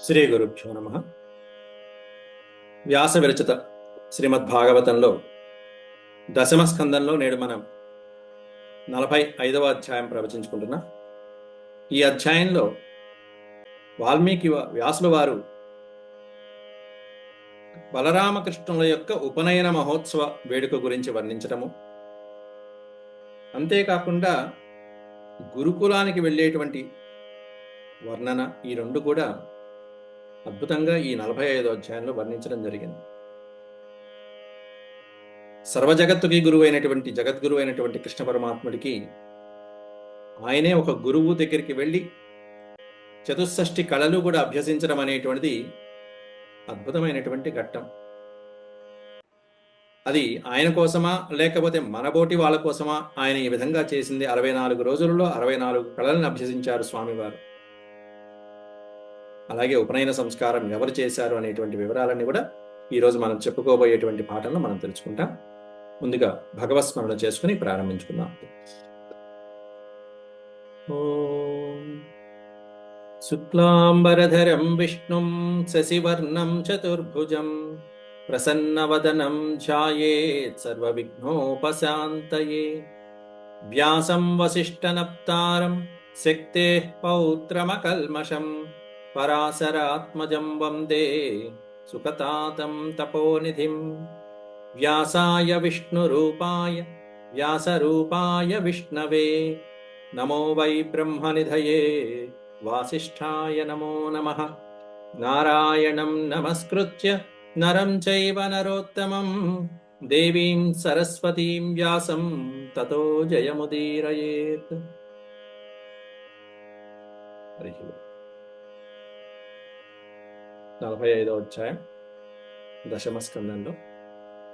శ్రీ గురుభ్యో నమ. వ్యాస విరచిత శ్రీమద్భాగవతంలో దశమ స్కందంలో నేడు మనం 45వ అధ్యాయం ప్రవచించుకుంటున్నాం. ఈ అధ్యాయంలో వాల్మీకి వ్యాసుల వారు బలరామకృష్ణుల యొక్క ఉపనయన మహోత్సవ వేడుక గురించి వర్ణించటము, అంతేకాకుండా గురుకులానికి వెళ్ళేటువంటి వర్ణన, ఈ రెండు కూడా అద్భుతంగా ఈ 45వ అధ్యాయంలో వర్ణించడం జరిగింది. సర్వజగత్తుకి గురువైనటువంటి జగద్గురువు అయినటువంటి కృష్ణ పరమాత్ముడికి ఆయనే ఒక గురువు దగ్గరికి వెళ్ళి చతుషష్ఠి కళలు కూడా అభ్యసించడం అనేటువంటిది అద్భుతమైనటువంటి ఘట్టం. అది ఆయన కోసమా లేకపోతే మనబోటి వాళ్ళ కోసమా ఆయన ఈ విధంగా చేసింది? 64 రోజులలో 64 కళలను అభ్యసించారు స్వామివారు. అలాగే ఉపనయన సంస్కారం ఎవరు చేశారు అనేటువంటి వివరాలన్నీ కూడా ఈరోజు మనం చెప్పుకోబోయేటువంటి పాఠంలో మనం తెలుసుకుంటాం. ముందుగా భగవత్స్మరణ చేసుకుని ప్రారంభించుకుందాం. ఓం శుక్లాంబరధరం విష్ణుం శశివర్ణం చతుర్భుజం ప్రసన్నవదనం ధ్యాయేత్ సర్వవిఘ్నోపశాంతయే. వ్యాసం వసిష్ఠనప్తారం శక్తేః పౌత్రమకల్మషం పరాశరాత్మజం వందే సుఖతాతం తపోనిధిం. వ్యాసాయ విష్ణురూపాయ వ్యాసరూపాయ విష్ణవే నమో వై బ్రహ్మనిధయే వాసిష్ఠాయ నమో నమః. నారాయణం నమస్కృత్య నరం చైవ నరోత్తమం దేవీం సరస్వతీం వ్యాసం తతో జయముదీరయేత్. 45వ అధ్యాయం దశమ స్కందంలో.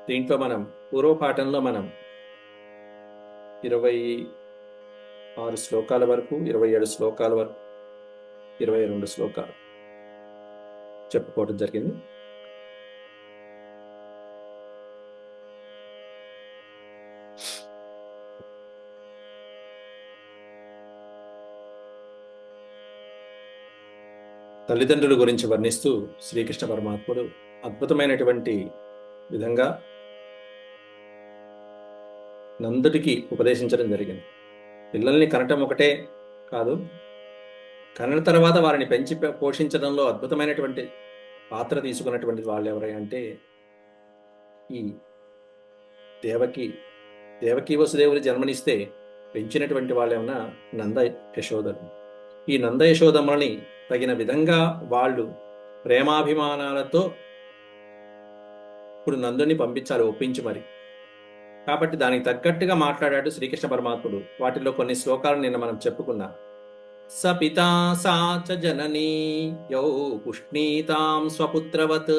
దీంట్లో మనం పూర్వపాఠంలో మనం 26 శ్లోకాల వరకు, 27 శ్లోకాల వరకు, 22 శ్లోకాలు చెప్పుకోవడం జరిగింది. తల్లిదండ్రుల గురించి వర్ణిస్తూ శ్రీకృష్ణ పరమాత్ముడు అద్భుతమైనటువంటి విధంగా నందుడికి ఉపదేశించడం జరిగింది. పిల్లల్ని కనటం ఒకటే కాదు, కన్న తర్వాత వారిని పెంచి పోషించడంలో అద్భుతమైనటువంటి పాత్ర తీసుకున్నటువంటి వాళ్ళు ఎవరై అంటే ఈ దేవకి వసుదేవులు జన్మనిస్తే పెంచినటువంటి వాళ్ళేమన్నా నంద యశోదలు. ఈ నంద యశోదమ్మని తగిన విధంగా వాళ్ళు ప్రేమాభిమానాలతో ఇప్పుడు నందుని పంపించాలి, ఒప్పించి మరి. కాబట్టి దానికి తగ్గట్టుగా మాట్లాడాడు శ్రీకృష్ణ పరమాత్ముడు. వాటిలో కొన్ని శ్లోకాలు నిన్న మనం చెప్పుకున్నాం. స పితా సా చ జననీ యౌ పుష్ణీతాం స్వపుత్రవత్.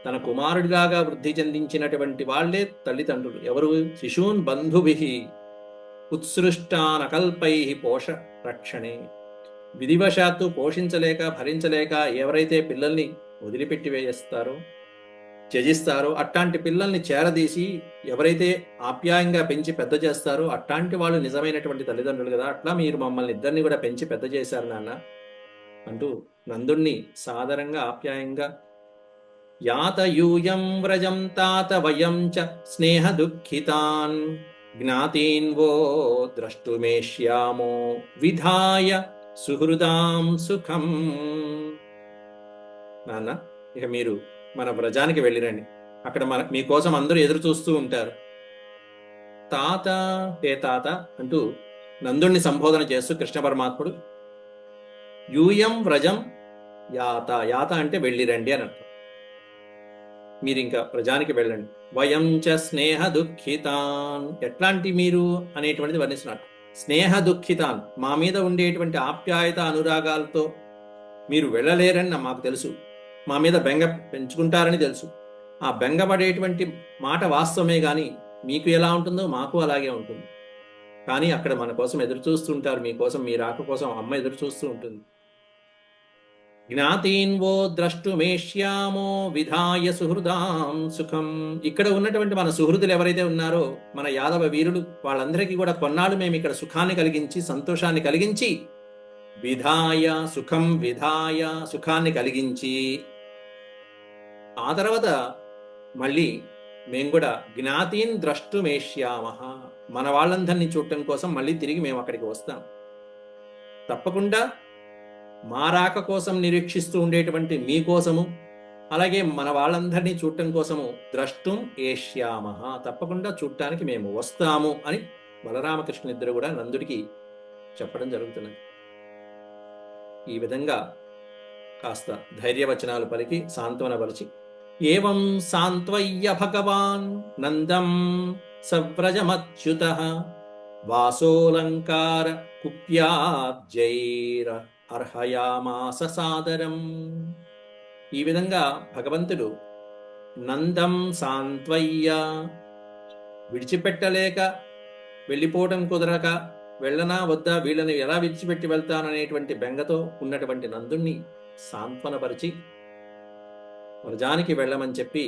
తన కుమారుడిగా వృద్ధి చెందించినటువంటి వాళ్లే తల్లిదండ్రులు. ఎవరు? శిశూన్ బంధుభిః ఉత్సృష్టానకల్పైః పోష రక్షణే. విధివశాత్తు పోషించలేక భరించలేక ఎవరైతే పిల్లల్ని వదిలిపెట్టి వేస్తారో, త్యజిస్తారో, అట్లాంటి పిల్లల్ని చేరదీసి ఎవరైతే ఆప్యాయంగా పెంచి పెద్ద చేస్తారో అట్లాంటి వాళ్ళు నిజమైనటువంటి తల్లిదండ్రులు కదా. అట్లా మీరు మమ్మల్ని ఇద్దరిని కూడా పెంచి పెద్ద చేశారు నాన్న అంటూ నందుణ్ణి సాదరంగా ఆప్యాయంగా యాతయూయం వ్రజం తాత వయం చ స్నేహ దుఃఖితాన్ జ్ఞాతీన్ వో ద్రష్టుమేష్యామో విధాయ సుహృదాం సుఖం. నాన్న, ఇక మీరు మన వ్రజానికి వెళ్ళిరండి. అక్కడ మీకోసం అందరూ ఎదురు చూస్తూ ఉంటారు. తాత ఏ తాత అంటూ నందుణ్ణి సంబోధన చేస్తూ కృష్ణ పరమాత్ముడు యూయం వ్రజం యాత అంటే వెళ్ళిరండి అని అర్థం. మీరు ఇంకా వ్రజానికి వెళ్ళండి. వయం చ స్నేహ దుఃఖితాన్, ఎట్లాంటి మీరు అనేటువంటిది వర్ణిస్తున్నారు. స్నేహ దుఃఖితాన్, మా మీద ఉండేటువంటి ఆప్యాయత అనురాగాలతో మీరు వెళ్ళలేరని మాకు తెలుసు. మా మీద బెంగ పెంచుకుంటారని తెలుసు. ఆ బెంగపడేటువంటి మాట వాస్తవమే, కానీ మీకు ఎలా ఉంటుందో మాకు అలాగే ఉంటుంది. కానీ అక్కడ మన కోసం ఎదురు చూస్తుంటారు. మీకోసం, మీ రాక కోసం అమ్మ ఎదురు చూస్తూ ఉంటుంది. జ్ఞాతీన్ వో ద్రష్టుమేష్యామో విధాయ సుహృదాం సుఖం. ఇక్కడ ఉన్నటువంటి మన సుహృదులు ఎవరైతే ఉన్నారో, మన యాదవ వీరులు, వాళ్ళందరికీ కూడా కొన్నాళ్ళు మేము ఇక్కడ సుఖాన్ని కలిగించి సంతోషాన్ని కలిగించి విధాయ సుఖం విధాయ సుఖాన్ని కలిగించి ఆ తర్వాత మళ్ళీ మేము కూడా జ్ఞాతీన్ ద్రష్టుమేష్యామ మన వాళ్ళందరినీ చూడటం కోసం మళ్ళీ తిరిగి మేము అక్కడికి వస్తాం. తప్పకుండా మా రాక కోసం నిరీక్షిస్తూ ఉండేటువంటి మీకోసము అలాగే మన వాళ్ళందరినీ చూడటం కోసము ద్రష్టుం ఏష్యామ తప్పకుండా చూడటానికి మేము వస్తాము అని బలరామకృష్ణ ఇద్దరు కూడా నందుడికి చెప్పడం జరుగుతున్నది. ఈ విధంగా కాస్త ధైర్యవచనాలు పలికి సాంత్వనపరిచి ఏవం సాంత్వయ్య భగవాన్ నందం సవ్రజమచ్యుత వాసోలంకార కుప్యాబ్జైర అర్హయామాస సాదరం. ఈ విధంగా భగవంతుడు నందం సాంత్వయ్య విడిచిపెట్టలేక వెళ్ళిపోవడం కుదరక వెళ్ళనా వద్దా వీళ్ళని ఎలా విడిచిపెట్టి వెళ్తాననేటువంటి బెంగతో ఉన్నటువంటి నందుణ్ణి సాంత్వనపరిచి వ్రజానికి వెళ్ళమని చెప్పి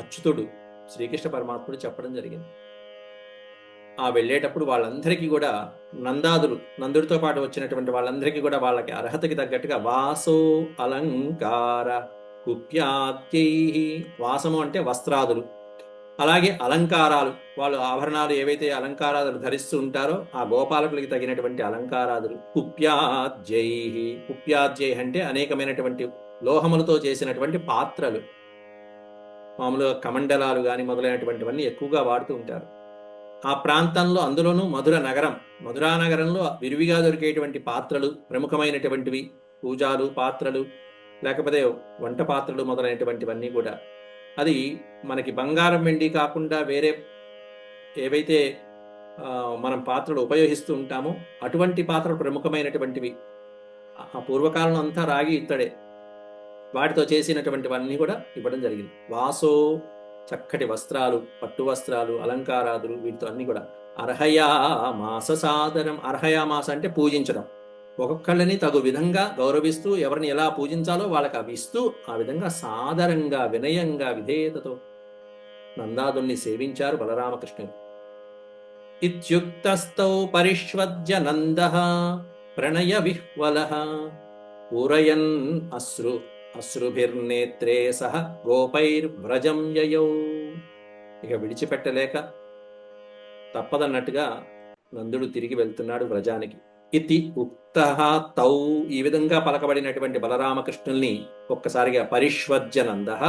అచ్యుతుడు శ్రీకృష్ణ పరమాత్ముడు చెప్పడం జరిగింది. ఆ వెళ్ళేటప్పుడు వాళ్ళందరికీ కూడా నందుడితో పాటు వచ్చినటువంటి వాళ్ళందరికీ కూడా వాళ్ళకి అర్హతకి తగ్గట్టుగా వాసో అలంకార కుప్యాత్యై, వాసము అంటే వస్త్రాదులు, అలాగే అలంకారాలు, వాళ్ళు ఆభరణాలు ఏవైతే అలంకారాదులు ధరిస్తూ ఉంటారో ఆ గోపాలకులకి తగినటువంటి అలంకారాదులు, కుప్యాజ్యై, కుప్యాజ్యై అంటే అనేకమైనటువంటి లోహములతో చేసినటువంటి పాత్రలు, మామూలుగా కమండలాలు కానీ మొదలైనటువంటివన్నీ ఎక్కువగా వాడుతూ ఉంటారు ఆ ప్రాంతంలో. అందులోనూ మధురా నగరంలో విరివిగా దొరికేటువంటి పాత్రలు, ప్రముఖమైనటువంటివి పూజాలు పాత్రలు, లేకపోతే వంట పాత్రలు మొదలైనటువంటివన్నీ కూడా అది మనకి బంగారం వెండి కాకుండా వేరే ఏవైతే మనం పాత్రలు ఉపయోగిస్తూ ఉంటామో అటువంటి పాత్రలు ప్రముఖమైనటువంటివి. ఆ పూర్వకాలం అంతా రాగి ఇత్తడే, వాటితో చేసినటువంటివన్నీ కూడా ఇవ్వడం జరిగింది. వాసో చక్కటి వస్త్రాలు, పట్టు వస్త్రాలు, అలంకారాదులు, వీటితో అన్ని కూడా. అర్హయామాస సాదరం, అర్హయామాస అంటే పూజించడం, ఒక్కొక్కళ్ళని తగు విధంగా గౌరవిస్తూ ఎవరిని ఎలా పూజించాలో వాళ్ళకి అవి ఇస్తూ ఆ విధంగా సాదరంగా వినయంగా విధేయతతో నందాదుల్ని సేవించారు బలరామకృష్ణుడు. ఇత్యుక్తస్తౌ పరిష్వజ్య నందః ప్రణయ విహ్వలః పూరయన్ అశ్రుభిర్నేత్రే సహ గోపైర్వ్రజం యయౌ. ఇక విడిచిపెట్టలేక తప్పదన్నట్టుగా నందుడు తిరిగి వెళ్తున్నాడు వ్రజానికి. ఇతి ఉక్తః తౌ, ఈ విధంగా పలకబడినటువంటి బలరామకృష్ణుల్ని ఒక్కసారిగా పరిష్వజ్య నందః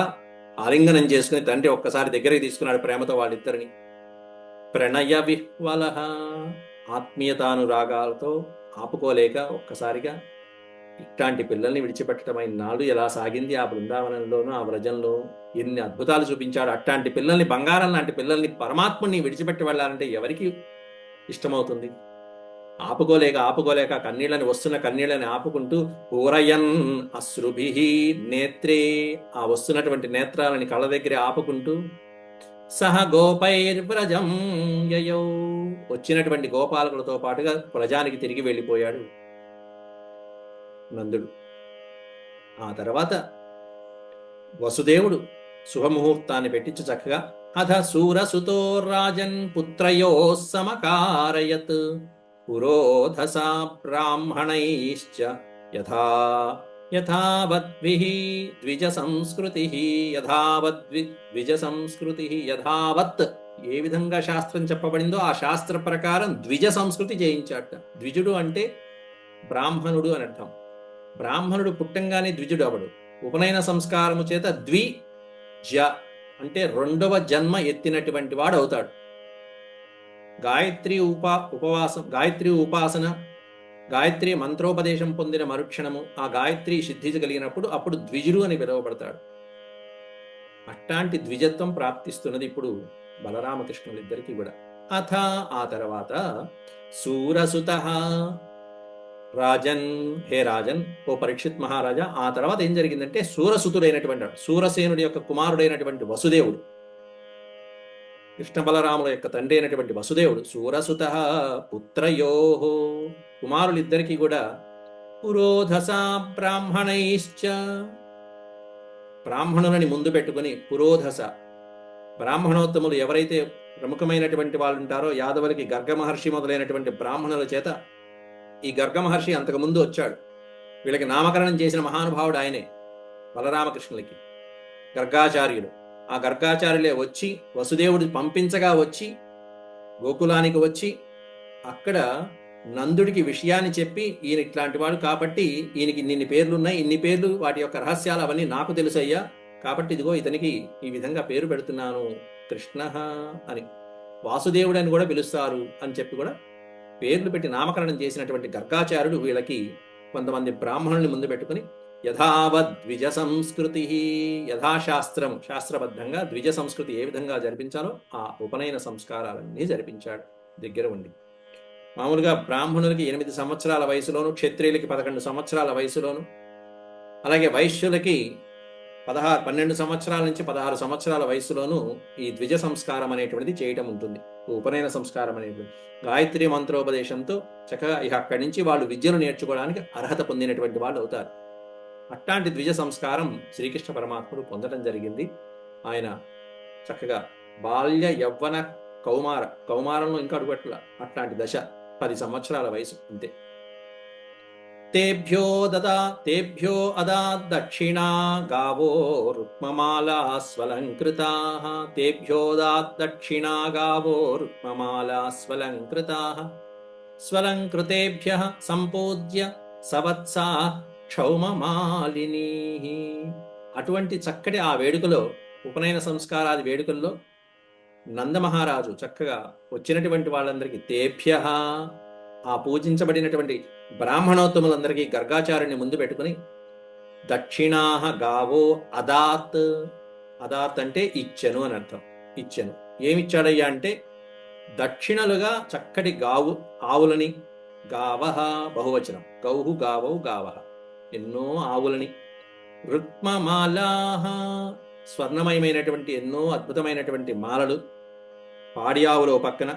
ఆలింగనం చేసుకుని తండ్రి ఒక్కసారి దగ్గరికి తీసుకున్నాడు ప్రేమతో వాళ్ళిద్దరిని. ప్రణయ విహ్వలః, ఆత్మీయతానురాగాలతో ఆపుకోలేక ఒక్కసారిగా ఇట్లాంటి పిల్లల్ని విడిచిపెట్టడం నాడు ఎలా సాగింది ఆ బృందావనంలోనూ ఆ వ్రజంలో ఎన్ని అద్భుతాలు చూపించాడు. అట్లాంటి పిల్లల్ని, బంగారం లాంటి పిల్లల్ని, పరమాత్ముని విడిచిపెట్టి వెళ్ళాలంటే ఎవరికి ఇష్టమవుతుంది? ఆపుకోలేక వస్తున్న కన్నీళ్ళని ఆపుకుంటూ పూరయన్ అశ్రుభిః నేత్రే, ఆ వస్తున్నటువంటి నేత్రాలని కళ్ళ దగ్గర ఆపుకుంటూ సహ గోపైర్వ్రజం యయౌ, వచ్చినటువంటి గోపాలకులతో పాటుగా వ్రజానికి తిరిగి వెళ్ళిపోయాడు నందుడు. ఆ తర్వాత వసుదేవుడు శుభముహూర్తాన్ని పెట్టించు చక్కగా అథ సూరసుతో రాజన్ పుత్రయో సమకారయత్ పురోధసా బ్రాహ్మణైశ్చ యథావద్విః ద్విజ సంస్కృతి యథావత్, ఏ విధంగా శాస్త్రం చెప్పబడిందో ఆ శాస్త్ర ప్రకారం ద్విజ సంస్కృతి చేయించాట. ద్విజుడు అంటే బ్రాహ్మణుడు అని అర్థం. బ్రాహ్మణుడు పుట్టంగానే ద్విజుడు అవడు. ఉపనయన సంస్కారము చేత ద్విజ అంటే రెండవ జన్మ ఎత్తినటువంటి వాడు అవుతాడు. గాయత్రి ఉపాసన, గాయత్రి మంత్రోపదేశం పొందిన మరుక్షణము ఆ గాయత్రి సిద్ధి కలిగినప్పుడు అప్పుడు ద్విజుడు అని పిలువబడతాడు. అట్లాంటి ద్విజత్వం ప్రాప్తిస్తున్నది ఇప్పుడు బలరామకృష్ణులిద్దరికీ కూడా. అథ, ఆ తర్వాత సూరసుతః రాజన్, హే రాజన్, ఓ పరీక్షిత్ మహారాజా, ఆ తర్వాత ఏం జరిగిందంటే సూరసుతుడైనటువంటి సూరసేనుడి యొక్క కుమారుడైనటువంటి వసుదేవుడు, కృష్ణ బలరాముల యొక్క తండ్రి అయినటువంటి వసుదేవుడు, సూరసుతః పుత్రయోః, కుమారులిద్దరికీ కూడా పురోధసా బ్రాహ్మణైశ్చ, బ్రాహ్మణులని ముందు పెట్టుకుని పురోధస, బ్రాహ్మణోత్తములు ఎవరైతే ప్రముఖమైనటువంటి వాళ్ళు ఉంటారో యాదవులకి గర్గ మహర్షి మొదలైనటువంటి బ్రాహ్మణుల చేత ఈ గర్గ మహర్షి అంతకుముందు వచ్చాడు. వీళ్ళకి నామకరణం చేసిన మహానుభావుడు ఆయనే, బలరామకృష్ణులకి గర్గాచార్యులు. ఆ గర్గాచార్యులే వచ్చి వసుదేవుడు పంపించగా వచ్చి గోకులానికి వచ్చి అక్కడ నందుడికి విషయాన్ని చెప్పి, ఈయన ఇట్లాంటి వాడు కాబట్టి ఈయనకి ఇన్ని పేర్లు ఉన్నాయి, ఇన్ని పేర్లు, వాటి యొక్క రహస్యాలు అవన్నీ నాకు తెలుసయ్యా, కాబట్టి ఇదిగో ఇతనికి ఈ విధంగా పేరు పెడుతున్నాను కృష్ణ అని, వాసుదేవుడు అని కూడా పిలుస్తారు అని చెప్పి కూడా పేర్లు పెట్టి నామకరణం చేసినటువంటి గర్గాచార్యుడు వీళ్ళకి కొంతమంది బ్రాహ్మణుల్ని ముందు పెట్టుకుని యథావద్ ద్విజ సంస్కృతి, యథాశాస్త్రం శాస్త్రబద్ధంగా ద్విజ సంస్కృతి ఏ విధంగా జరిపించాలో ఆ ఉపనయన సంస్కారాలన్నీ జరిపించాడు దగ్గర ఉండి. మామూలుగా బ్రాహ్మణులకి 8 సంవత్సరాల వయసులోను, క్షత్రియులకి 11 సంవత్సరాల వయసులోను, అలాగే వైశ్యులకి 12 సంవత్సరాల నుంచి 16 సంవత్సరాల వయసులోనూ ఈ ద్విజ సంస్కారం అనేటువంటిది చేయటం ఉంటుంది. ఉపనయన సంస్కారం అనేటువంటి గాయత్రి మంత్రోపదేశంతో చక్కగా ఇక అక్కడి నుంచి వాళ్ళు విద్యను నేర్చుకోవడానికి అర్హత పొందినటువంటి వాళ్ళు అవుతారు. అట్లాంటి ద్విజ సంస్కారం శ్రీకృష్ణ పరమాత్ముడు పొందడం జరిగింది. ఆయన చక్కగా బాల్య యవ్వన కౌమారంలో ఇంకా అడుగట్ల అట్లాంటి దశ 10 సంవత్సరాల వయసు అంతే. తేభ్యో అదా దక్షిణా గావో రుక్మమాలా స్వలంకృతా, తేభ్యో దక్షిణా గావో రుక్మమాలా స్వలంకృతా, స్వలంకృతేభ్యః సంపూజ్య సవత్సా క్షౌమమాలినీ. అటువంటి చక్కటి ఆ వేడుకలో, ఉపనయన సంస్కారాది వేడుకల్లో నందమహారాజు చక్కగా వచ్చినటువంటి వాళ్ళందరికీ తేభ్యః, ఆ పూజించబడినటువంటి బ్రాహ్మణోత్తములందరికీ గర్గాచార్యుని ముందు పెట్టుకుని దక్షిణాహ గావో అదాత్, అదాత్ అంటే ఇచ్చెను అని అర్థం. ఇచ్చెను, ఏమిచ్చాడయ్యా అంటే దక్షిణలుగా చక్కటి ఆవులని, గావహ బహువచనం, గౌహు గావౌ గావహ, ఎన్నో ఆవులని, రుక్మమాలాహ స్వర్ణమయమైనటువంటి ఎన్నో అద్భుతమైనటువంటి మాలలు, పాడి ఆవులు పక్కన,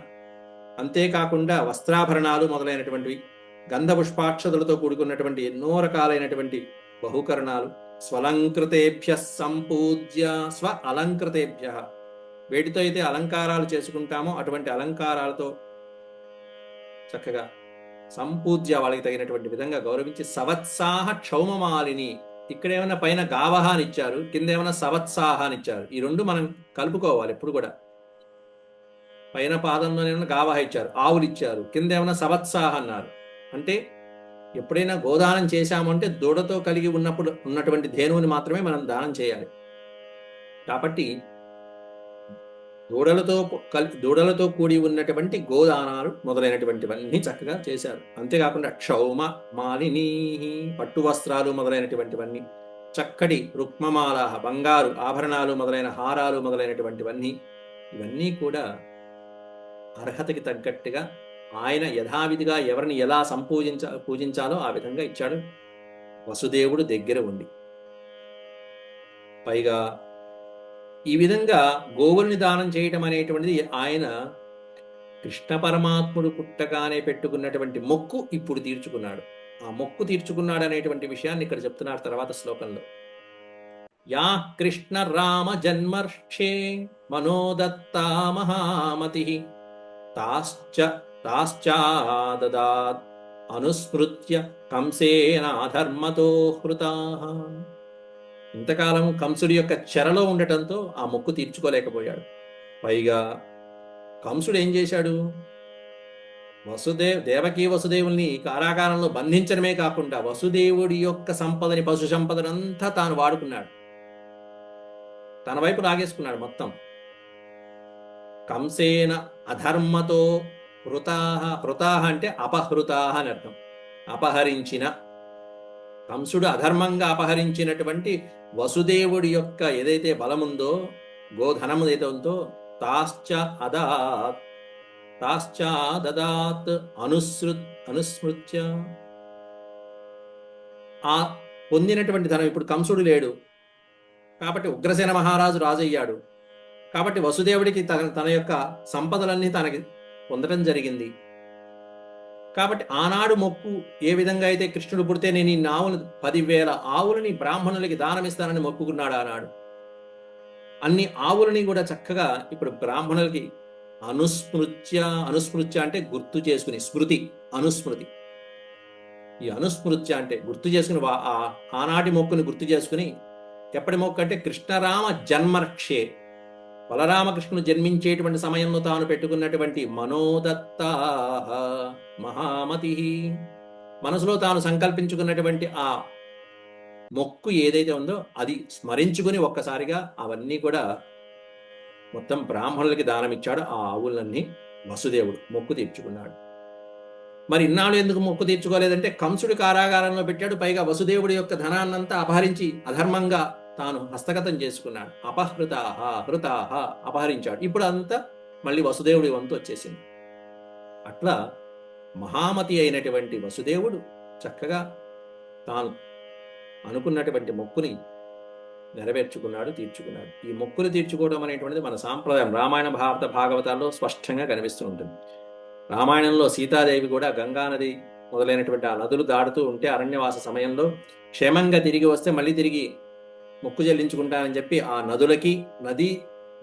అంతేకాకుండా వస్త్రాభరణాలు మొదలైనటువంటివి, గంధ పుష్పాక్షతులతో కూడుకున్నటువంటి ఎన్నో రకాలైనటువంటి బహుకరణాలు, స్వలంకృతేభ్య సంపూజ్య, స్వ అలంకృతేభ్య, వేటితో అయితే అలంకారాలు చేసుకుంటామో అటువంటి అలంకారాలతో చక్కగా సంపూజ్య, వాళ్ళకి తగినటువంటి విధంగా గౌరవించి సవత్సాహ క్షౌమమాలిని, ఇక్కడేమైనా పైన గావహ అని ఇచ్చారు, కింద ఏమైనా సవత్సాహ అని ఇచ్చారు. ఈ రెండు మనం కలుపుకోవాలి ఎప్పుడు కూడా. పైన పాదంలోనేమైనా గావహ ఇచ్చారు, ఆవులు ఇచ్చారు, కింద ఏమైనా సవత్సాహ అన్నారు. అంటే ఎప్పుడైనా గోదానం చేశామంటే దూడతో కలిగి ఉన్నటువంటి ధేనువుని మాత్రమే మనం దానం చేయాలి. కాబట్టి దూడలతో కూడి ఉన్నటువంటి గోదానాలు మొదలైనటువంటివన్నీ చక్కగా చేశారు. అంతేకాకుండా క్షౌమ మాలినీ, పట్టు వస్త్రాలు మొదలైనటువంటివన్నీ, చక్కటి రుక్మమాల బంగారు ఆభరణాలు మొదలైన హారాలు మొదలైనటువంటివన్నీ, ఇవన్నీ కూడా అర్హతకి తగ్గట్టుగా ఆయన యథావిధిగా ఎవరిని ఎలా పూజించాలో ఆ విధంగా ఇచ్చాడు వసుదేవుడు దగ్గర ఉండి. పైగా ఈ విధంగా గోవుల్ని దానం చేయటం అనేటువంటిది ఆయన కృష్ణ పరమాత్ముడు పుట్టగానే పెట్టుకున్నటువంటి మొక్కు ఇప్పుడు తీర్చుకున్నాడు. ఆ మొక్కు తీర్చుకున్నాడు అనేటువంటి విషయాన్ని ఇక్కడ చెప్తున్నారు తర్వాత శ్లోకంలో. యా కృష్ణ రామ జన్మర్షే మనోదత్తా మహామతి తాశ్చాదదాత్ అనుస్మృత్య కంసేనాధర్మతో హృతాః. ఇంతకాలం కంసుడి యొక్క చెరలో ఉండటంతో ఆ మొక్కు తీర్చుకోలేకపోయాడు. పైగా కంసుడు ఏం చేశాడు, దేవకీ వసుదేవుల్ని కారాగారంలో బంధించడమే కాకుండా వసుదేవుడి యొక్క సంపదని, పశు సంపదనంతా తాను వాడుకున్నాడు, తన వైపు లాగేసుకున్నాడు మొత్తం. కంసేన అధర్మతో హృతాః అంటే అపహృతాః అని అర్థం, అపహరించిన. కంసుడు అధర్మంగా అపహరించినటువంటి వసుదేవుడి యొక్క ఏదైతే బలముందో, గోధనము ఏదైతే ఉందో, తాశ్చాదదాత్ అనుస్మృత్య, ఆ పొందినటువంటి ధనం, ఇప్పుడు కంసుడు లేడు కాబట్టి ఉగ్రసేన మహారాజు రాజయ్యాడు, కాబట్టి వసుదేవుడికి తన యొక్క సంపదలన్నీ తనకి పొందడం జరిగింది. కాబట్టి ఆనాడు మొక్కు ఏ విధంగా అయితే కృష్ణుడు పుడితే నేను ఈ 10,000 ఆవులని బ్రాహ్మణులకి దానమిస్తానని మొక్కుకున్నాడు ఆనాడు, అన్ని ఆవులని కూడా చక్కగా ఇప్పుడు బ్రాహ్మణులకి అనుస్మృత్య అంటే గుర్తు చేసుకుని, స్మృతి అనుస్మృతి ఈ అనుస్మృత్య అంటే గుర్తు చేసుకుని ఆనాటి మొక్కుని గుర్తు చేసుకుని, ఎప్పటి మొక్కు అంటే కృష్ణరామ జన్మర్క్షే, బలరామకృష్ణుడు జన్మించేటువంటి సమయంలో తాను పెట్టుకున్నటువంటి మనోదత్త మహామతి, మనసులో తాను సంకల్పించుకున్నటువంటి ఆ మొక్కు ఏదైతే ఉందో అది స్మరించుకుని ఒక్కసారిగా అవన్నీ కూడా మొత్తం బ్రాహ్మణులకి దానమిచ్చాడు. ఆ ఆవులన్నీ వసుదేవుడు మొక్కు తీర్చుకున్నాడు. మరి ఇన్నాళ్ళు ఎందుకు మొక్కు తీర్చుకోలేదంటే కంసుడి కారాగారంలో పెట్టాడు. పైగా వసుదేవుడి యొక్క ధనాన్నంతా అపహరించి అధర్మంగా తాను హస్తగతం చేసుకున్నాడు. అపహృతాహ హృతాహ అపహరించాడు. ఇప్పుడు అంతా మళ్ళీ వసుదేవుడి వంతు వచ్చేసింది. అట్లా మహామతి అయినటువంటి వసుదేవుడు చక్కగా తాను అనుకున్నటువంటి మొక్కుని నెరవేర్చుకున్నాడు, తీర్చుకున్నాడు. ఈ మొక్కులు తీర్చుకోవడం అనేటువంటిది మన సాంప్రదాయం రామాయణ భారత భాగవతాల్లో స్పష్టంగా కనిపిస్తూ ఉంటుంది. రామాయణంలో సీతాదేవి కూడా గంగానది మొదలైనటువంటి ఆ నదులు దాడుతూ ఉంటే అరణ్యవాస సమయంలో క్షేమంగా తిరిగి వస్తే మళ్ళీ తిరిగి మొక్కు చెల్లించుకుంటానని చెప్పి ఆ నదులకి,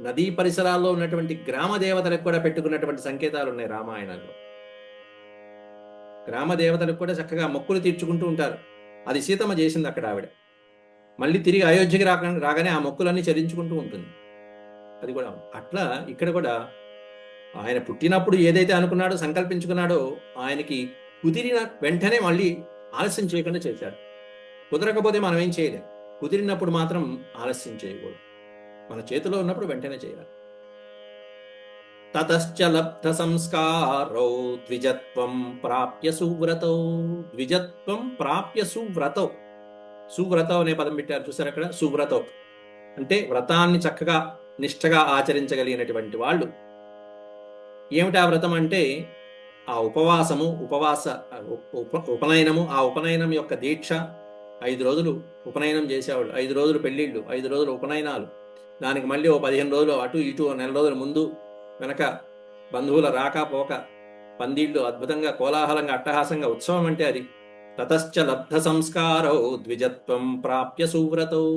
నదీ పరిసరాల్లో ఉన్నటువంటి గ్రామ దేవతలకు కూడా పెట్టుకున్నటువంటి సంకేతాలు ఉన్నాయి రామాయణంలో. గ్రామ దేవతలకు కూడా చక్కగా మొక్కులు తీర్చుకుంటూ ఉంటారు. అది సీతమ్మ చేసింది అక్కడ. ఆవిడ మళ్ళీ తిరిగి అయోధ్యకి రాగానే ఆ మొక్కులన్నీ చెల్లించుకుంటూ ఉంటుంది. అది కూడా అట్లా ఇక్కడ కూడా ఆయన పుట్టినప్పుడు ఏదైతే అనుకున్నాడో, సంకల్పించుకున్నాడో, ఆయనకి కుదిరిన వెంటనే మళ్ళీ ఆలస్యం చేయకుండా చేశాడు. కుదరకపోతే మనం ఏం చేయలేం. కుదిరినప్పుడు మాత్రం ఆలస్యం చేయకూడదు. మన చేతిలో ఉన్నప్పుడు వెంటనే చేయాలి. తతశ్చ లబ్ధ సంస్కారౌ ద్విజత్వం ప్రాప్య సువ్రతౌ. ద్విజత్వం ప్రాప్య సువ్రతౌ. సువ్రతౌ అనే పదం పెట్టారు చూసారు అక్కడ. సువ్రతౌ అంటే వ్రతాన్ని చక్కగా నిష్ఠగా ఆచరించగలిగినటువంటి వాళ్ళు. ఏమిటి ఆ వ్రతం అంటే ఆ ఉపవాసము, ఉపనయనము, ఆ ఉపనయనం యొక్క దీక్ష. 5 రోజులు ఉపనయనం చేసేవాళ్ళు, 5 రోజులు పెళ్లిళ్ళు, 5 రోజులు ఉపనయనాలు. దానికి మళ్ళీ 15 రోజులు అటు ఇటు, నెల రోజుల ముందు వెనక బంధువుల రాకపోక, పందిళ్ళు అద్భుతంగా కోలాహలంగా అట్టహాసంగా ఉత్సవం అంటే అది. తతశ్చ లబ్ధ సంస్కారౌ ద్విజత్వం ప్రాప్య సువ్రతౌ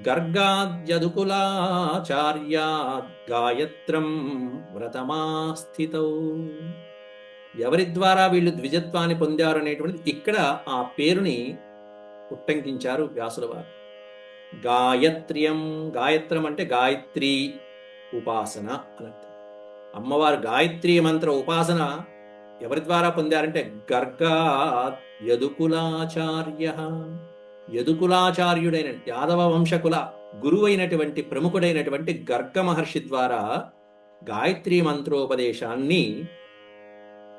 గర్గాద్యదుకులాచార్యాద్ గాయత్రం వ్రతమాస్థితౌ. ఎవరి ద్వారా వీళ్ళు ద్విజత్వాన్ని పొందారు అనేటువంటిది ఇక్కడ ఆ పేరుని ఉట్టంకించారు వ్యాసుల వారు. గాయత్ర్యం, గాయత్రం అంటే గాయత్రి ఉపాసన అనంత. అమ్మవారు గాయత్రి మంత్ర ఉపాసన ఎవరి ద్వారా పొందారంటే గర్గాద్ యదుకులాచార్య, యదుకులాచార్యుడైన యాదవ వంశకుల గురువైనటువంటి ప్రముఖుడైనటువంటి గర్గ మహర్షి ద్వారా గాయత్రి మంత్రోపదేశాన్ని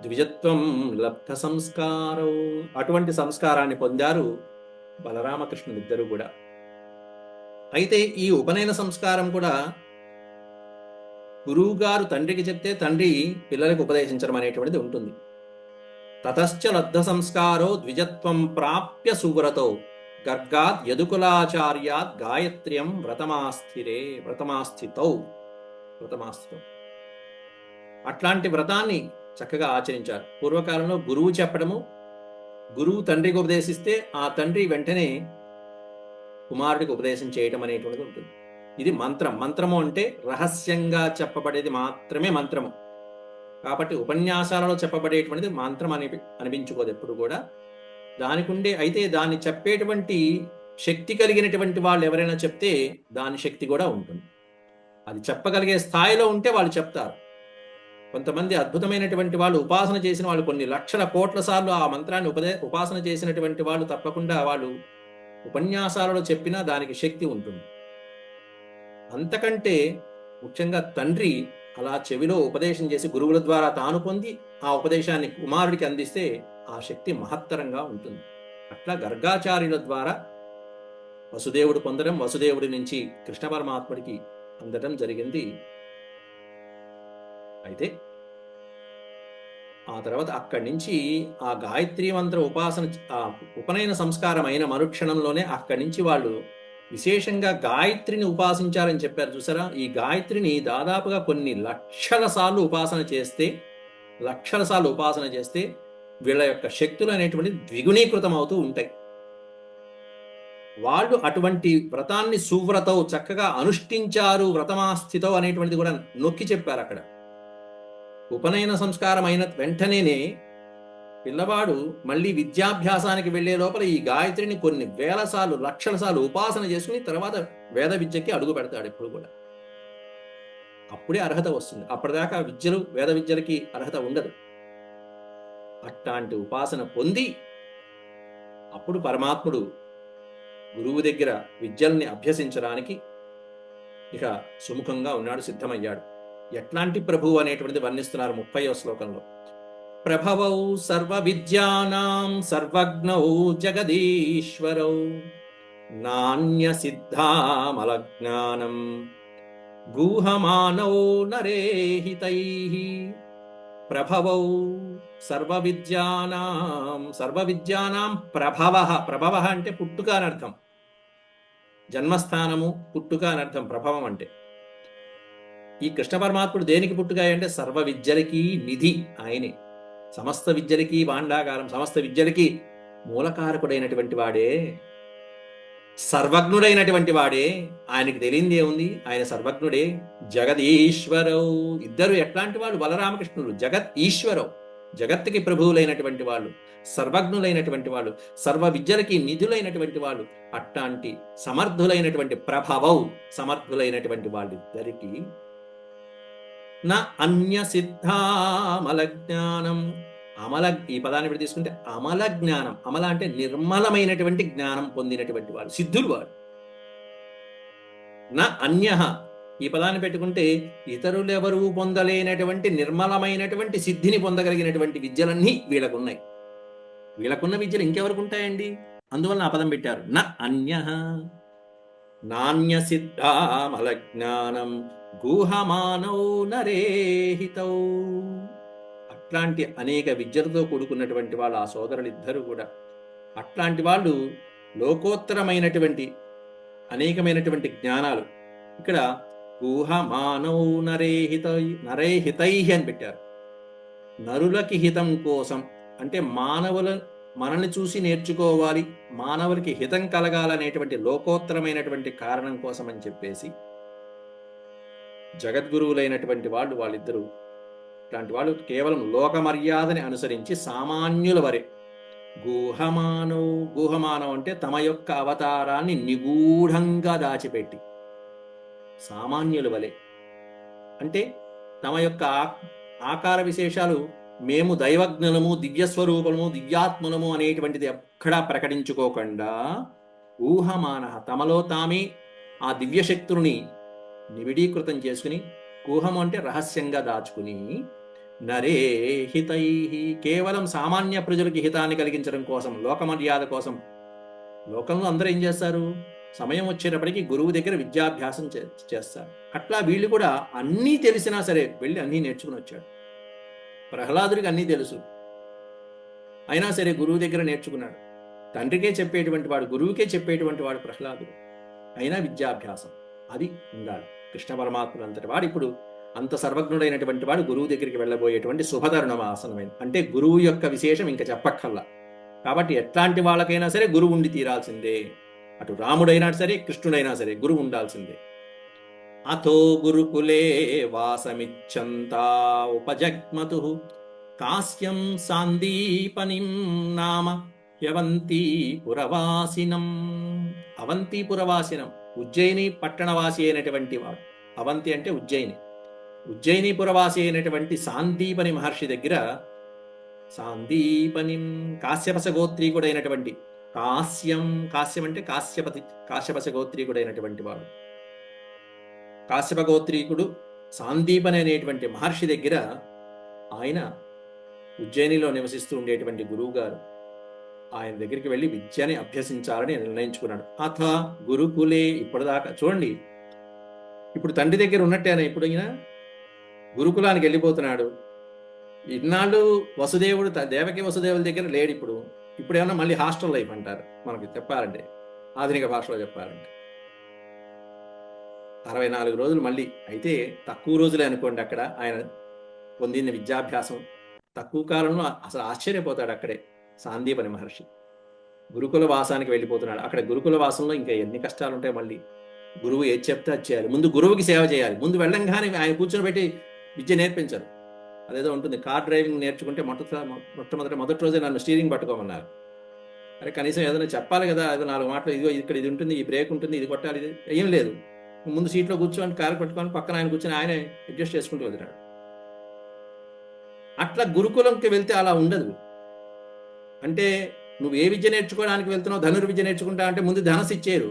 ద్విజత్వం లబ్ధ సంస్కారం, అటువంటి సంస్కారాన్ని పొందారు బలరామకృష్ణులిద్దరూ కూడా. అయితే ఈ ఉపనయన సంస్కారం కూడా గురువు గారు తండ్రికి చెప్తే తండ్రి పిల్లలకు ఉపదేశించడం అనేటువంటిది ఉంటుంది. తతశ్చ లబ్ధ సంస్కారో ద్విజత్వం ప్రాప్య సువ్రతో గర్గాద్ యదుకులాచార్యాద్ గాయత్ర్యం వ్రతమాస్థితౌ. అట్లాంటి వ్రతాన్ని చక్కగా ఆచరించారు. పూర్వకాలంలో గురువు చెప్పడము, గురువు తండ్రికి ఉపదేశిస్తే ఆ తండ్రి వెంటనే కుమారుడికి ఉపదేశం చేయటం అనేటువంటిది ఉంటుంది. ఇది మంత్రం. మంత్రము అంటే రహస్యంగా చెప్పబడేది మాత్రమే మంత్రము. కాబట్టి ఉపన్యాసాలలో చెప్పబడేటువంటిది మంత్రం అనిపించుకోదు ఎప్పుడు కూడా. దానికి ఉండే, అయితే దాన్ని చెప్పేటువంటి శక్తి కలిగినటువంటి వాళ్ళు ఎవరైనా చెప్తే దాని శక్తి కూడా ఉంటుంది. అది చెప్పగలిగే స్థాయిలో ఉంటే వాళ్ళు చెప్తారు. కొంతమంది అద్భుతమైనటువంటి వాళ్ళు, ఉపాసన చేసిన వాళ్ళు, కొన్ని లక్షల కోట్ల సార్లు ఆ మంత్రాన్ని ఉపాసన చేసినటువంటి వాళ్ళు తప్పకుండా వాళ్ళు ఉపన్యాసాలలో చెప్పినా దానికి శక్తి ఉంటుంది. అంతకంటే ముఖ్యంగా తండ్రి అలా చెవిలో ఉపదేశం చేసి గురువుల ద్వారా తాను పొంది ఆ ఉపదేశాన్ని కుమారుడికి అందిస్తే ఆ శక్తి మహత్తరంగా ఉంటుంది. అట్లా గర్గాచార్యుల ద్వారా వసుదేవుడు పొందడం, వసుదేవుడి నుంచి కృష్ణ పరమాత్ముడికి అందడం జరిగింది. అయితే ఆ తర్వాత అక్కడి నుంచి ఆ గాయత్రీ మంత్ర ఉపాసన, ఆ ఉపనయన సంస్కారం అయిన మరుక్షణంలోనే అక్కడి నుంచి వాళ్ళు విశేషంగా గాయత్రిని ఉపాసించారని చెప్పారు చూసారా. ఈ గాయత్రిని దాదాపుగా కొన్ని లక్షల సార్లు ఉపాసన చేస్తే వీళ్ళ యొక్క శక్తులు అనేటువంటిది ద్విగుణీకృతం అవుతూ ఉంటాయి. వాళ్ళు అటువంటి వ్రతాన్ని సువ్రతౌ చక్కగా అనుష్ఠించారు. వ్రతమాస్థితో అనేటువంటిది కూడా నొక్కి చెప్పారు అక్కడ. ఉపనయన సంస్కారం అయిన వెంటనే పిల్లవాడు మళ్ళీ విద్యాభ్యాసానికి వెళ్లే లోపల ఈ గాయత్రిని కొన్ని వేల సార్లు, లక్షల సార్లు ఉపాసన చేసుకుని తర్వాత వేద విద్యకి అడుగు పెడతాడు ఎప్పుడు కూడా. అప్పుడే అర్హత వస్తుంది. అప్పటిదాకా విద్యలు, వేద విద్యలకి అర్హత ఉండదు. అట్లాంటి ఉపాసన పొంది అప్పుడు పరమాత్ముడు గురువు దగ్గర విద్యల్ని అభ్యసించడానికి ఇక సుముఖంగా ఉన్నాడు, సిద్ధమయ్యాడు. ఎట్లాంటి ప్రభువు అనేటువంటిది వర్ణిస్తున్నారు 30వ శ్లోకంలో. ప్రభవౌ సర్వ విద్యానాం సర్వజ్ఞౌ జగదీశ్వరౌ నాణ్య సిద్ధామలజ్ఞానం గూహమానౌ నరేహితైః. ప్రభవౌ సర్వ విద్యానాం ప్రభవ అంటే పుట్టుక అని అర్థం. జన్మస్థానము, పుట్టుక అని అర్థం ప్రభవం అంటే. ఈ కృష్ణ పరమాత్ముడు దేనికి పుట్టుక అంటే సర్వ విద్యలకి నిధి ఆయనే. సమస్త విద్యలకి భాండాగారం, సమస్త విద్యలకి మూలకారకుడైనటువంటి వాడే, సర్వజ్ఞుడైనటువంటి వాడే. ఆయనకి తెలియంది ఏముంది, ఆయన సర్వజ్ఞుడే. జగదీశ్వరౌ, ఇద్దరు ఎట్లాంటి వాళ్ళు, బలరామకృష్ణులు. జగత్ ఈశ్వరౌ, జగత్తుకి ప్రభువులైనటువంటి వాళ్ళు, సర్వజ్ఞులైనటువంటి వాళ్ళు, సర్వ విద్యలకి నిధులైనటువంటి వాళ్ళు. అట్లాంటి సమర్థులైనటువంటి ప్రభవౌ, సమర్థులైనటువంటి వాళ్ళిద్దరికీ నా అన్య సిద్ధామల జ్ఞానం. అమల, ఈ పదాన్ని ఇప్పుడు తీసుకుంటే అమల జ్ఞానం. అమల అంటే నిర్మలమైనటువంటి జ్ఞానం పొందినటువంటి వాడు, సిద్ధులు వాడు. నా అన్య, ఈ పదాన్ని పెట్టుకుంటే ఇతరులెవరూ పొందలేనటువంటి నిర్మలమైనటువంటి సిద్ధిని పొందగలిగినటువంటి విద్యలన్నీ వీళ్ళకున్నాయి. వీళ్ళకున్న విద్యలు ఇంకెవరికి ఉంటాయండి? అందువల్ల ఆ పదం పెట్టారు. నా అన్య నాణ్య సిద్ధామల జ్ఞానం గూహమానౌ నరేహితౌ. అట్లాంటి అనేక విద్యలతో కూడుకున్నటువంటి వాళ్ళు ఆ సోదరులిద్దరూ కూడా. అట్లాంటి వాళ్ళు లోకోత్తరమైనటువంటి అనేకమైనటువంటి జ్ఞానాలు. ఇక్కడ గూహమానౌ నరేహితై అని పెట్టారు. నరులకి హితం కోసం అంటే మనల్ని చూసి నేర్చుకోవాలి, మానవులకి హితం కలగాలనేటువంటి లోకోత్తరమైనటువంటి కారణం కోసం అని చెప్పేసి జగద్గురువులైనటువంటి వాళ్ళు వాళ్ళిద్దరూ. ఇట్లాంటి వాళ్ళు కేవలం లోక మర్యాదని అనుసరించి సామాన్యుల వరే. గూహమానం అంటే తమ యొక్క అవతారాన్ని నిగూఢంగా దాచిపెట్టి, సామాన్యుల వలె అంటే తమ యొక్క ఆకార విశేషాలు మేము దైవజ్ఞులము, దివ్యస్వరూపము, దివ్యాత్మలము అనేటువంటిది ఎక్కడా ప్రకటించుకోకుండా ఊహమాన, తమలో తామే ఆ దివ్యశక్తుల్ని నివిడీకృతం చేసుకుని, ఊహము అంటే రహస్యంగా దాచుకుని, నరే హితై, కేవలం సామాన్య ప్రజలకి హితాన్ని కలిగించడం కోసం, లోకమర్యాద కోసం. లోకంలో అందరూ ఏం చేస్తారు? సమయం వచ్చేటప్పటికి గురువు దగ్గర విద్యాభ్యాసం చేస్తారు. అట్లా వీళ్ళు కూడా అన్నీ తెలిసినా సరే వెళ్ళి అన్నీ నేర్చుకుని వచ్చాడు. ప్రహ్లాదుడికి అన్నీ తెలుసు, అయినా సరే గురువు దగ్గర నేర్చుకున్నాడు. తండ్రికే చెప్పేటువంటి వాడు, గురువుకే చెప్పేటువంటి వాడు ప్రహ్లాదుడు. అయినా విద్యాభ్యాసం అది ఉండాలి. కృష్ణ పరమాత్ముడు అంతటి వాడు ఇప్పుడు అంత సర్వజ్ఞుడైనటువంటి వాడు గురువు దగ్గరికి వెళ్ళబోయేటువంటి శుభతరుణం ఆసనమైంది. అంటే గురువు యొక్క విశేషం ఇంకా చెప్పక్కల్లా. కాబట్టి ఎట్లాంటి వాళ్ళకైనా సరే గురువు ఉండి తీరాల్సిందే. అటు రాముడైనా సరే, కృష్ణుడైనా సరే గురువు ఉండాల్సిందే. అథో గురుకులే వాసమిచ్చంతా ఉపజగ్మతు కాశ్యం సాందీపనిం నామ అవంతిపురవాసినం. అవంతిపురవాసినం, ఉజ్జయిని పట్టణవాసి అయినటువంటి వాడు. అవంతి అంటే ఉజ్జయిని. ఉజ్జయినిపురవాసి అయినటువంటి సాందీపని మహర్షి దగ్గర, సాందీపనిం కాశ్యపస గోత్రీకుడైనటువంటి కాశ్యం అంటే కాశ్యపస గోత్రీకుడైనటువంటి వాడు. కాశ్యప గోత్రీకుడు సాందీపని అనేటువంటి మహర్షి దగ్గర ఆయన ఉజ్జయినిలో నివసిస్తూ ఉండేటువంటి గురువు గారు ఆయన దగ్గరికి వెళ్ళి విద్యని అభ్యసించాలని నిర్ణయించుకున్నాడు. అథ గురుకులే, ఇప్పటిదాకా చూడండి, ఇప్పుడు తండ్రి దగ్గర ఉన్నట్టేనా ఇప్పుడు ఈయన గురుకులానికి వెళ్ళిపోతున్నాడు. ఇన్నాళ్ళు వసుదేవుడు, దేవకి వసుదేవుల దగ్గర లేడు. ఇప్పుడు ఏమన్నా మళ్ళీ హాస్టల్ లైఫ్ అంటారు మనకి చెప్పాలంటే, ఆధునిక భాషలో చెప్పాలంటే 64 రోజులు మళ్ళీ. అయితే తక్కువ రోజులే అనుకోండి అక్కడ ఆయన పొందిన విద్యాభ్యాసం. తక్కువ కాలంలో అసలు ఆశ్చర్యపోతాడు అక్కడే సాందీపని మహర్షి. గురుకుల వాసానికి వెళ్ళిపోతున్నాడు. అక్కడ గురుకుల వాసంలో ఇంకా ఎన్ని కష్టాలు ఉంటాయి. మళ్ళీ గురువు ఏది చెప్తే అది చేయాలి. ముందు గురువుకి సేవ చేయాలి. ముందు వెళ్ళంగానే ఆయన కూర్చొని పెట్టి విద్య నేర్పించరు. అదేదో ఉంటుంది, కార్ డ్రైవింగ్ నేర్చుకుంటే మొట్టమొదటి రోజే నన్ను స్టీరింగ్ పట్టుకోమన్నారు. అరే కనీసం ఏదైనా చెప్పాలి కదా, అది 4 మాటలు, ఇదిగో ఇక్కడ ఇది ఉంటుంది, ఈ బ్రేక్ ఉంటుంది, ఇది కొట్టాలి, ఇది ఏం లేదు. ముందు సీట్లో కూర్చొని కారు పట్టుకొని పక్కన ఆయన కూర్చొని ఆయనే అడ్జస్ట్ చేసుకుంటూ వెళ్తున్నాడు. అట్లా గురుకులంకి వెళ్తే అలా ఉండదు. అంటే నువ్వు ఏ విద్య నేర్చుకోవడానికి వెళ్తున్నావు, ధనుర్విద్య నేర్చుకుంటా అంటే ముందు ధనస్సు ఇచ్చారు,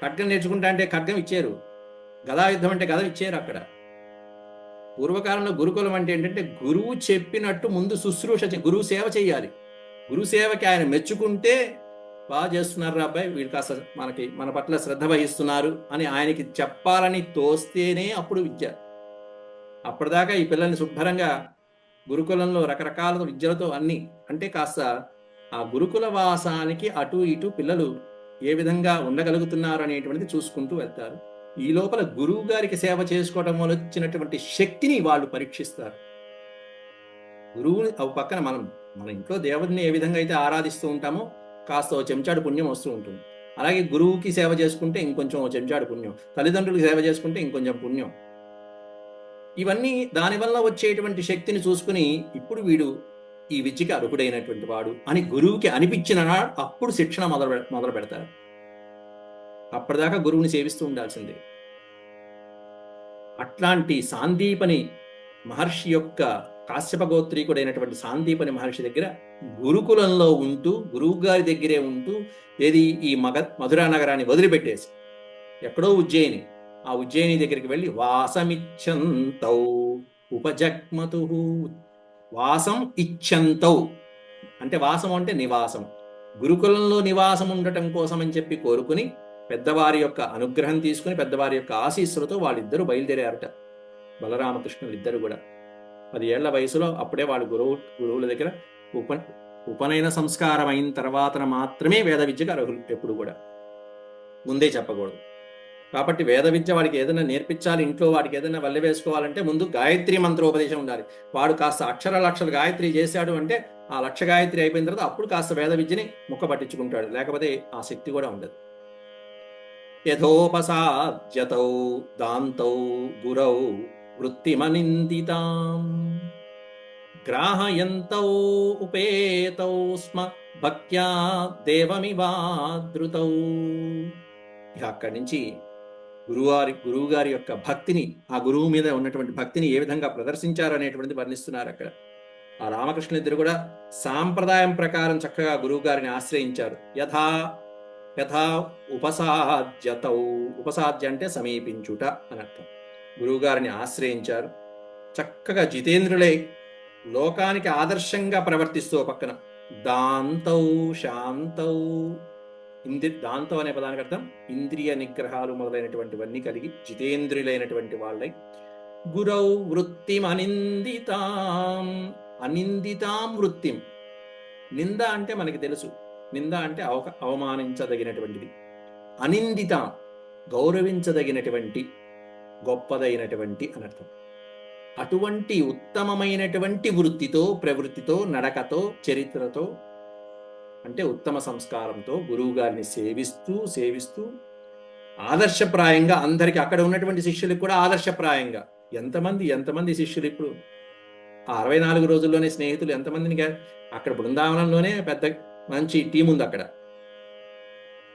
ఖడ్గం నేర్చుకుంటా అంటే ఖడ్గం ఇచ్చారు, గదాయుద్ధం అంటే గద ఇచ్చారు. అక్కడ పూర్వకాలంలో గురుకులం అంటే ఏంటంటే గురువు చెప్పినట్టు ముందు శుశ్రూష, గురువు సేవ చేయాలి. గురువు సేవకి ఆయన మెచ్చుకుంటే బాగా చేస్తున్నారు అబ్బాయి, వీళ్ళు కాస్త మన పట్ల శ్రద్ధ వహిస్తున్నారు అని ఆయనకి చెప్పాలని తోస్తేనే అప్పుడు విద్య. అప్పటిదాకా ఈ పిల్లల్ని శుభ్రంగా గురుకులంలో రకరకాల విద్యలతో అన్ని, అంటే కాస్త ఆ గురుకుల వాసానికి అటు ఇటు పిల్లలు ఏ విధంగా ఉండగలుగుతున్నారు అనేటువంటిది చూసుకుంటూ వెళ్తారు. ఈ లోపల గురువు గారికి సేవ చేసుకోవడం వల్ల వచ్చినటువంటి శక్తిని వాళ్ళు పరీక్షిస్తారు. గురువుని పక్కన మన ఇంట్లో దేవుడిని ఏ విధంగా అయితే ఆరాధిస్తూ ఉంటామో కాస్త ఓ చెంచాడు పుణ్యం వస్తూ ఉంటుంది. అలాగే గురువుకి సేవ చేసుకుంటే ఇంకొంచెం ఓ చెంచాడు పుణ్యం, తల్లిదండ్రులకి సేవ చేసుకుంటే ఇంకొంచెం పుణ్యం. ఇవన్నీ దానివల్ల వచ్చేటువంటి శక్తిని చూసుకుని ఇప్పుడు వీడు ఈ విద్యకి అర్హుడైనటువంటి వాడు అని గురువుకి అనిపించిన అప్పుడు శిక్షణ మొదలు పెడతారు. అప్పటిదాకా గురువుని సేవిస్తూ ఉండాల్సిందే. అట్లాంటి సాందీపని మహర్షి యొక్క కాశ్యప గోత్రీకుడైనటువంటి సాందీపని మహర్షి దగ్గర గురుకులంలో ఉంటూ, గురువు గారి దగ్గరే ఉంటూ, ఏది ఈ మధురా నగరాన్ని వదిలిపెట్టేసి ఎక్కడో ఉజ్జయిని, ఆ ఉజ్జయిని దగ్గరికి వెళ్ళి వాసమిచ్చంతౌ ఉపజగ్మతు. వాసం ఇచ్చంతౌ అంటే వాసం అంటే నివాసం, గురుకులంలో నివాసం ఉండటం కోసం అని చెప్పి కోరుకుని పెద్దవారి యొక్క అనుగ్రహం తీసుకుని పెద్దవారి యొక్క ఆశీస్సులతో వాళ్ళిద్దరూ బయలుదేరారట. బలరామకృష్ణులు ఇద్దరు కూడా 10 ఏళ్ల వయసులో అప్పుడే వాళ్ళు గురువుల దగ్గర ఉపనయన సంస్కారం అయిన తర్వాత మాత్రమే వేద విద్యకు అర్హులు. ఎప్పుడు కూడా ముందే చెప్పకూడదు. కాబట్టి వేద విద్య వాడికి ఏదైనా నేర్పించాలి, ఇంట్లో వాడికి ఏదైనా వల్లె వేసుకోవాలంటే ముందు గాయత్రి మంత్రోపదేశం ఉండాలి. వాడు కాస్త లక్షల గాయత్రి చేశాడు అంటే ఆ లక్ష గాయత్రి అయిపోయిన తర్వాత అప్పుడు కాస్త వేద విద్యని ముక్క పట్టించుకుంటాడు, లేకపోతే ఆ శక్తి కూడా ఉండదు. యథోపసాద్యతౌ దాంతౌ గురౌ వృత్తిమనిందితాం గ్రాహయంతౌ ఉపేతౌ స్మ భక్త్యా దేవమివాదృతౌ. ఇక అక్కడి నుంచి గురువు గారి యొక్క భక్తిని, ఆ గురువు మీద ఉన్నటువంటి భక్తిని ఏ విధంగా ప్రదర్శించారు అనేటువంటిది వర్ణిస్తున్నారు అక్కడ. ఆ రామకృష్ణ ఇద్దరు కూడా సాంప్రదాయం ప్రకారం చక్కగా గురువు గారిని ఆశ్రయించారు. యథా ఉపసాద్యతౌ, ఉపసాద్య అంటే సమీపించుట అని అర్థం. గురువు గారిని ఆశ్రయించారు. చక్కగా జితేంద్రులై లోకానికి ఆదర్శంగా ప్రవర్తిస్తూ పక్కన దాంతౌ శాంతౌ, దాంతో అనే పదానికి అర్థం ఇంద్రియ నిగ్రహాలు మొదలైనటువంటివన్నీ కలిగి జితేంద్రులైనటువంటి వాళ్ళై గురౌ వృత్తిం అనిందితాం, అనిందితాం వృత్తిం. నింద అంటే మనకి తెలుసు, నింద అంటే అవమానించదగినటువంటిది. అనిందితాం గౌరవించదగినటువంటి, గొప్పదైనటువంటి అనర్థం. అటువంటి ఉత్తమమైనటువంటి వృత్తితో, ప్రవృత్తితో, నడకతో, చరిత్రతో, అంటే ఉత్తమ సంస్కారంతో గురువు గారిని సేవిస్తూ ఆదర్శప్రాయంగా అందరికి, అక్కడ ఉన్నటువంటి శిష్యులకు కూడా ఆదర్శప్రాయంగా ఎంతమంది శిష్యులు ఇప్పుడు ఆ 64 రోజుల్లోనే స్నేహితులు ఎంతమందిని, అక్కడ బృందావనంలోనే పెద్ద మంచి టీం ఉంది అక్కడ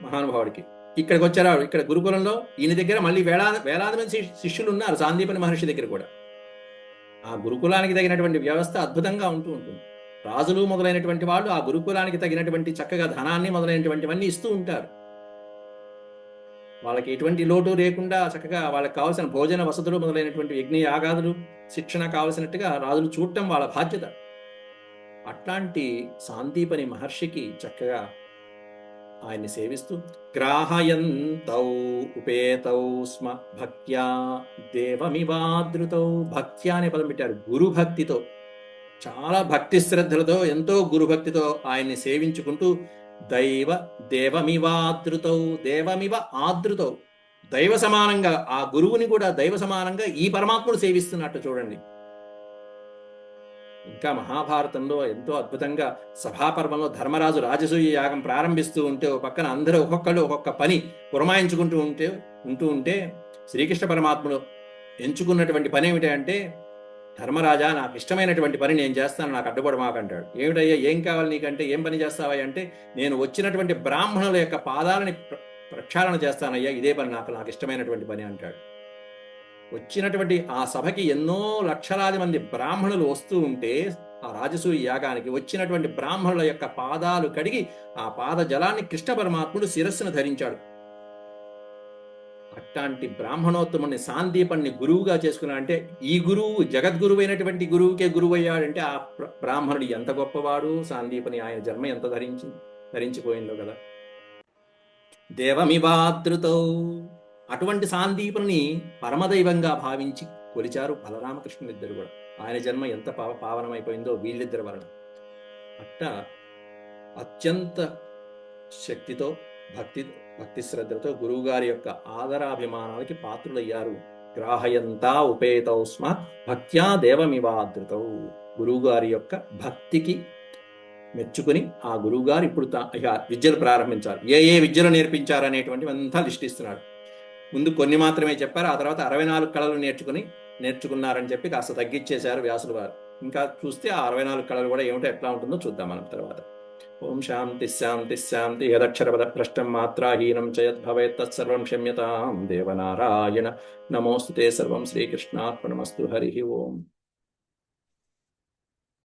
మహానుభావుడికి. ఇక్కడికి వచ్చారు, ఇక్కడ గురుకులంలో ఈయన దగ్గర మళ్ళీ వేలాది మంది శిష్యులు ఉన్నారు. సాందీపని మహర్షి దగ్గర కూడా ఆ గురుకులానికి తగినటువంటి వ్యవస్థ అద్భుతంగా ఉంటుంది. రాజులు మొదలైనటువంటి వాళ్ళు ఆ గురుకులానికి తగినటువంటి చక్కగా ధనాన్ని మొదలైనటువంటివన్నీ ఇస్తూ ఉంటారు. వాళ్ళకి ఎటువంటి లోటు లేకుండా చక్కగా వాళ్ళకి కావాల్సిన భోజన వసతులు మొదలైనటువంటి యజ్ఞ యాగాదులు, శిక్షణ కావలసినట్టుగా రాజులు చూడటం వాళ్ళ బాధ్యత. అట్లాంటి సాందీపని మహర్షికి చక్కగా ఆయన్ని సేవిస్తూ గ్రాహయంతౌ ఉపేతౌ స్మ భక్త్యా దేవమివాదృతౌ. భక్త్యా అనే పదం పెట్టారు. గురుభక్తితో, చాలా భక్తి శ్రద్ధలతో, ఎంతో గురుభక్తితో ఆయన్ని సేవించుకుంటూ దేవమివాదృతౌ, దేవమివ ఆదృతౌ, దైవ సమానంగా, ఆ గురువుని కూడా దైవ సమానంగా ఈ పరమాత్ముడు సేవిస్తున్నట్టు చూడండి. ఇంకా మహాభారతంలో ఎంతో అద్భుతంగా సభాపర్వంలో ధర్మరాజు రాజసూయ యాగం ప్రారంభిస్తూ ఉంటే పక్కన అందరూ ఒక్కొక్కళ్ళు ఒక్కొక్క పని పురమాయించుకుంటూ ఉంటే శ్రీకృష్ణ పరమాత్ముడు ఎంచుకున్నటువంటి పని ఏమిటంటే ధర్మరాజా, నాకు ఇష్టమైనటువంటి పని నేను చేస్తాను, నాకు అడ్డుపడమాకంటాడు. ఏమిటయ్యా, ఏం కావాలి నీకంటే, ఏం పని చేస్తావా అంటే, నేను వచ్చినటువంటి బ్రాహ్మణుల యొక్క పాదాలని ప్రక్షాళన చేస్తానయ్యా, ఇదే పని, నాకు ఇష్టమైనటువంటి పని అంటాడు. వచ్చినటువంటి ఆ సభకి ఎన్నో లక్షలాది మంది బ్రాహ్మణులు వస్తూ ఉంటే, ఆ రాజసూయ యాగానికి వచ్చినటువంటి బ్రాహ్మణుల యొక్క పాదాలు కడిగి ఆ పాద జలాన్ని కృష్ణ పరమాత్ముడు శిరస్సును ధరించాడు. అట్లాంటి బ్రాహ్మణోత్తముని సాందీపన్ని గురువుగా చేసుకున్నాడంటే, ఈ గురువు జగద్గురువు అయినటువంటి గురువుకే గురువు అయ్యాడంటే ఆ బ్రాహ్మణుడు ఎంత గొప్పవాడు, సాందీపని ఆయన జన్మ ఎంత ధరించిపోయిందో కదా. దేవమివాదృతో, అటువంటి సాందీపుని పరమదైవంగా భావించి కొలిచారు బలరామకృష్ణులిద్దరు కూడా. ఆయన జన్మ ఎంత పావనమైపోయిందో వీళ్ళిద్దరి వలన. అట్ట అత్యంత శక్తితో భక్తి శ్రద్ధలతో గురువుగారి యొక్క ఆదరాభిమానాలకి పాత్రులయ్యారు. గ్రాహయంతా ఉపేతౌస్మ భక్త్యా దేవమివాదృతౌ, గురువుగారి యొక్క భక్తికి మెచ్చుకుని ఆ గురువుగారు ఇప్పుడు ఇక విద్యలు ప్రారంభించారు. ఏ విద్యలు నేర్పించారు అనేటువంటివి అంతా లిస్ట్ ఇస్తున్నాడు. ముందు కొన్ని మాత్రమే చెప్పారు, ఆ తర్వాత 64 కళలు నేర్చుకున్నారని చెప్పి కాస్త తగ్గించేశారు వ్యాసులు వారు. ఇంకా చూస్తే ఆ 64 కళలు కూడా ఏమిటో ఎట్లా ఉంటుందో చూద్దాం మనం తర్వాత. ఓం శాంతి శాంతి శాంతి. యదక్షరపద భ్రష్టం మాత్రాహీనం చ యద్భవేత్ తత్సర్వం క్షమ్యతాం దేవనారాయణ నమోస్తుతే. సర్వం శ్రీకృష్ణార్పణమస్తు. హరి ఓం.